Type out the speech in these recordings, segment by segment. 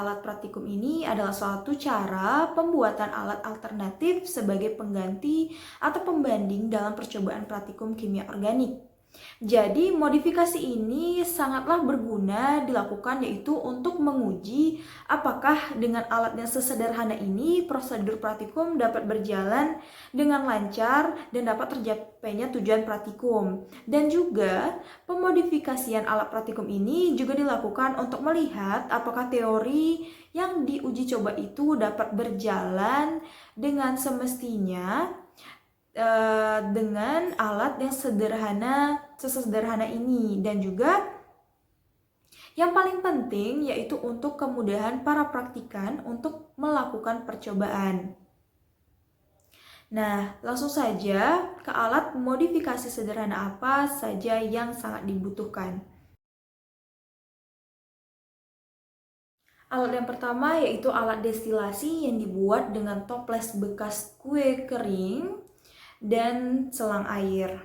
alat praktikum ini adalah suatu cara pembuatan alat alternatif sebagai pengganti atau pembanding dalam percobaan praktikum kimia organik. Jadi modifikasi ini sangatlah berguna dilakukan yaitu untuk menguji apakah dengan alat yang sesederhana ini prosedur praktikum dapat berjalan dengan lancar dan dapat tercapainya tujuan praktikum. Dan juga pemodifikasian alat praktikum ini juga dilakukan untuk melihat apakah teori yang diuji coba itu dapat berjalan dengan semestinya dengan alat yang sesederhana ini. Dan juga yang paling penting yaitu untuk kemudahan para praktikan untuk melakukan percobaan. Nah, langsung saja ke alat modifikasi sederhana apa saja yang sangat dibutuhkan. Alat yang pertama yaitu alat destilasi yang dibuat dengan toples bekas kue kering dan selang air.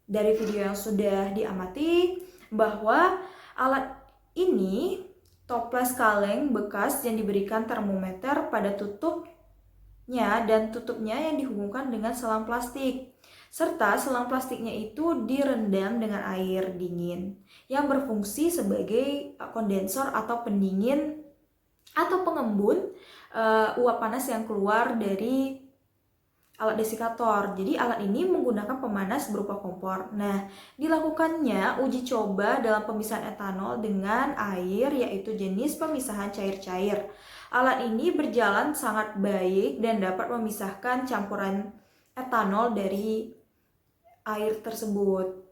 Dari video yang sudah diamati bahwa alat ini toples kaleng bekas yang diberikan termometer pada tutupnya dan tutupnya yang dihubungkan dengan selang plastik. Serta selang plastiknya itu direndam dengan air dingin yang berfungsi sebagai kondensor atau pendingin atau pengembun uap panas yang keluar dari alat desikator. Jadi alat ini menggunakan pemanas berupa kompor. Nah, dilakukannya uji coba dalam pemisahan etanol dengan air yaitu jenis pemisahan cair-cair. Alat ini berjalan sangat baik dan dapat memisahkan campuran etanol dari air tersebut.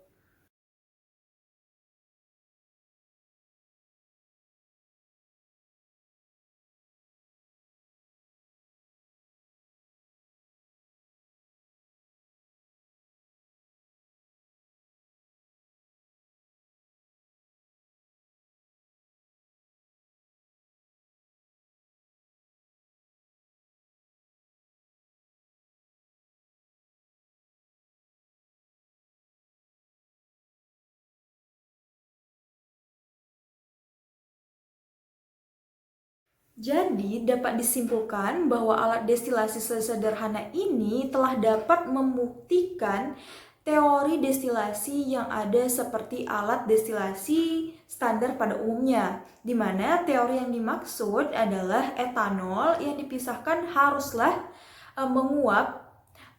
Jadi dapat disimpulkan bahwa alat destilasi sesederhana ini telah dapat membuktikan teori destilasi yang ada seperti alat destilasi standar pada umumnya, di mana teori yang dimaksud adalah etanol yang dipisahkan haruslah menguap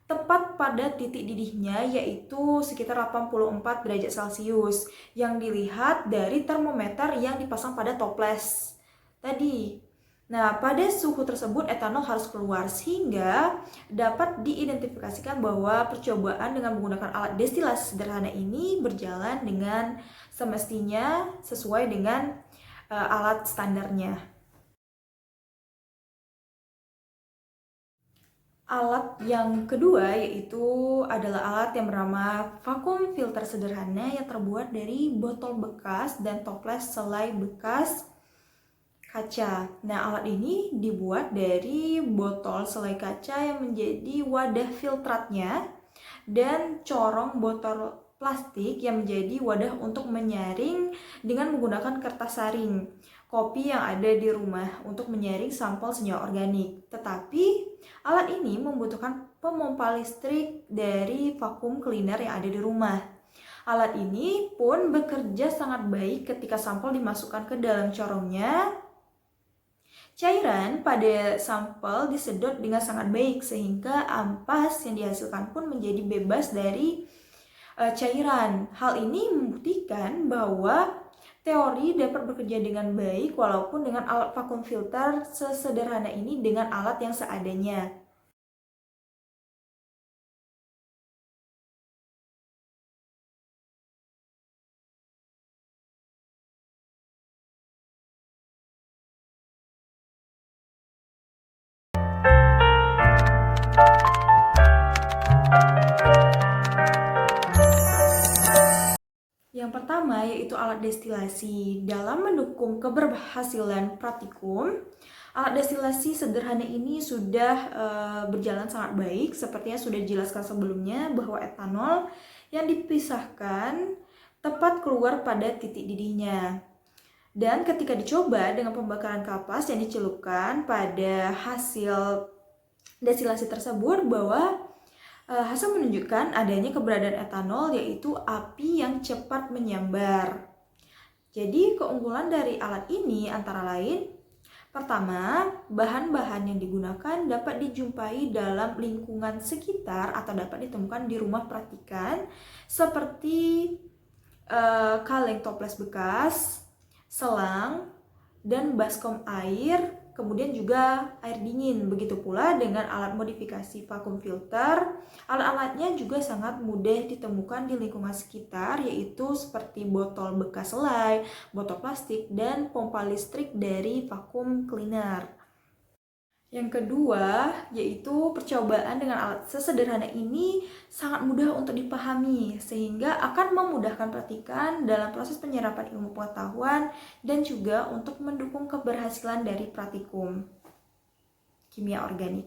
tepat pada titik didihnya yaitu sekitar 84 derajat Celcius yang dilihat dari termometer yang dipasang pada toples tadi. Nah, pada suhu tersebut etanol harus keluar sehingga dapat diidentifikasikan bahwa percobaan dengan menggunakan alat destilasi sederhana ini berjalan dengan semestinya sesuai dengan alat standarnya. Alat yang kedua yaitu adalah alat yang bernama vakum filter sederhana yang terbuat dari botol bekas dan toples selai bekas kaca. Nah, alat ini dibuat dari botol selai kaca yang menjadi wadah filtratnya dan corong botol plastik yang menjadi wadah untuk menyaring dengan menggunakan kertas saring kopi yang ada di rumah untuk menyaring sampel senyawa organik. Tetapi alat ini membutuhkan pemompa listrik dari vacuum cleaner yang ada di rumah. Alat ini pun bekerja sangat baik ketika sampel dimasukkan ke dalam corongnya. Cairan pada sampel disedot dengan sangat baik sehingga ampas yang dihasilkan pun menjadi bebas dari cairan. Hal ini membuktikan bahwa teori dapat bekerja dengan baik walaupun dengan alat vacuum filter sesederhana ini dengan alat yang seadanya. Yang pertama yaitu alat destilasi. Dalam mendukung keberhasilan praktikum, alat destilasi sederhana ini sudah berjalan sangat baik. Sepertinya sudah dijelaskan sebelumnya bahwa etanol yang dipisahkan tepat keluar pada titik didihnya. Dan ketika dicoba dengan pembakaran kapas yang dicelupkan pada hasil destilasi tersebut, bahwa hasil menunjukkan adanya keberadaan etanol, yaitu api yang cepat menyambar. Jadi keunggulan dari alat ini antara lain, pertama, bahan-bahan yang digunakan dapat dijumpai dalam lingkungan sekitar atau dapat ditemukan di rumah praktikan, seperti kaleng toples bekas, selang, dan baskom air, kemudian juga air dingin. Begitu pula dengan alat modifikasi vacuum filter. Alat-alatnya juga sangat mudah ditemukan di lingkungan sekitar, yaitu seperti botol bekas selai, botol plastik, dan pompa listrik dari vacuum cleaner. Yang kedua, yaitu percobaan dengan alat sesederhana ini sangat mudah untuk dipahami, sehingga akan memudahkan praktikan dalam proses penyerapan ilmu pengetahuan dan juga untuk mendukung keberhasilan dari praktikum kimia organik.